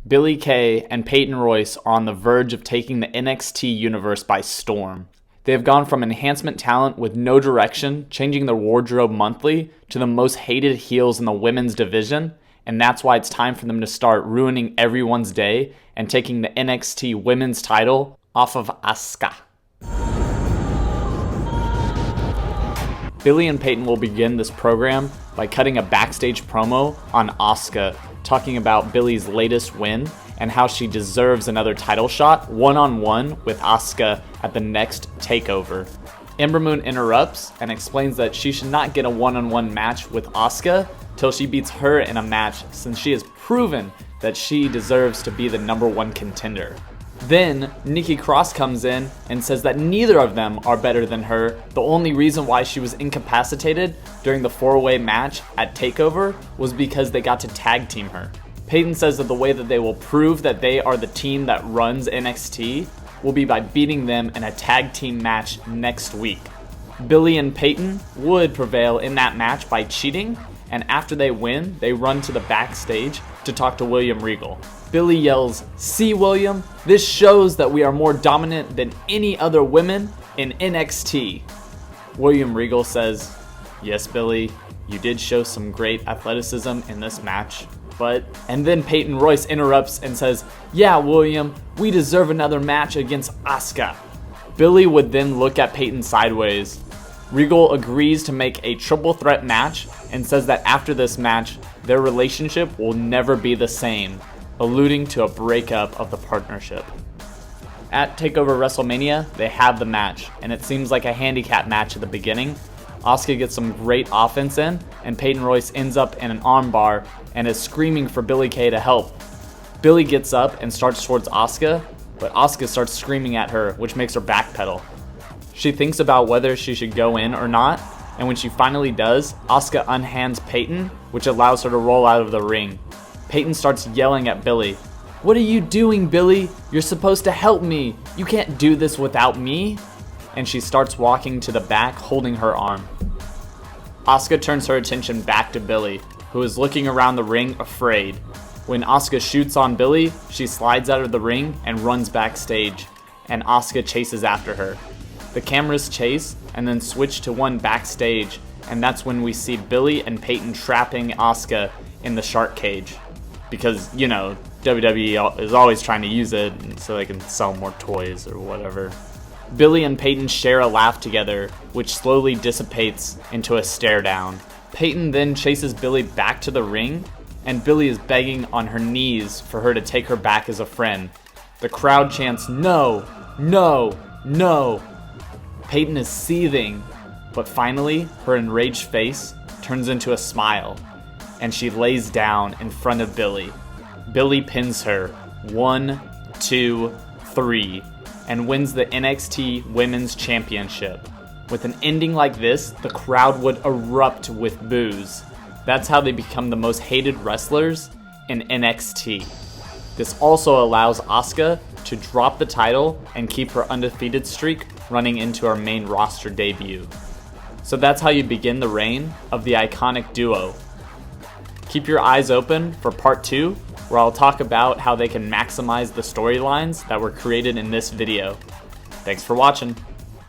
Billie Kay and Peyton Royce are on the verge of taking the NXT universe by storm. They have gone from enhancement talent with no direction, changing their wardrobe monthly, to the most hated heels in the women's division, and that's why it's time for them to start ruining everyone's day and taking the NXT Women's title off of Asuka. Billie and Peyton will begin this program by cutting a backstage promo on Asuka, talking about Billie's latest win and how she deserves another title shot one-on-one with Asuka at the next takeover. Ember Moon interrupts and explains that she should not get a one-on-one match with Asuka till she beats her in a match, since she has proven that she deserves to be the #1 contender. Then, Nikki Cross comes in and says that neither of them are better than her. The only reason why she was incapacitated during the 4-way match at TakeOver was because they got to tag team her. Peyton says that the way that they will prove that they are the team that runs NXT will be by beating them in a tag team match next week. Billie and Peyton would prevail in that match by cheating, and after they win, they run to the backstage to talk to William Regal. Billie yells, "See, William, this shows that we are more dominant than any other women in NXT." William Regal says, "Yes, Billie, you did show some great athleticism in this match, but..." And then Peyton Royce interrupts and says, "Yeah, William, we deserve another match against Asuka." Billie would then look at Peyton sideways. Regal agrees to make a triple threat match and says that after this match, their relationship will never be the same, alluding to a breakup of the partnership. At TakeOver WrestleMania, they have the match, and it seems like a handicap match at the beginning. Asuka gets some great offense in, and Peyton Royce ends up in an armbar and is screaming for Billie Kay to help. Billie gets up and starts towards Asuka, but Asuka starts screaming at her, which makes her backpedal. She thinks about whether she should go in or not, and when she finally does, Asuka unhands Peyton, which allows her to roll out of the ring. Peyton starts yelling at Billie. "What are you doing, Billie? You're supposed to help me. You can't do this without me." And she starts walking to the back, holding her arm. Asuka turns her attention back to Billie, who is looking around the ring afraid. When Asuka shoots on Billie, she slides out of the ring and runs backstage, and Asuka chases after her. The cameras chase and then switch to one backstage, and that's when we see Billie and Peyton trapping Asuka in the shark cage. Because, you know, WWE is always trying to use it so they can sell more toys or whatever. Billie and Peyton share a laugh together, which slowly dissipates into a stare down. Peyton then chases Billie back to the ring, and Billie is begging on her knees for her to take her back as a friend. The crowd chants, "No, no, no." Peyton is seething, but finally, her enraged face turns into a smile, and she lays down in front of Billie. Billie pins her 1, 2, 3, and wins the NXT Women's Championship. With an ending like this, the crowd would erupt with boos. That's how they become the most hated wrestlers in NXT. This also allows Asuka to drop the title and keep her undefeated streak running into her main roster debut. So that's how you begin the reign of the iconic duo. Keep your eyes open for part 2, where I'll talk about how they can maximize the storylines that were created in this video. Thanks for watching.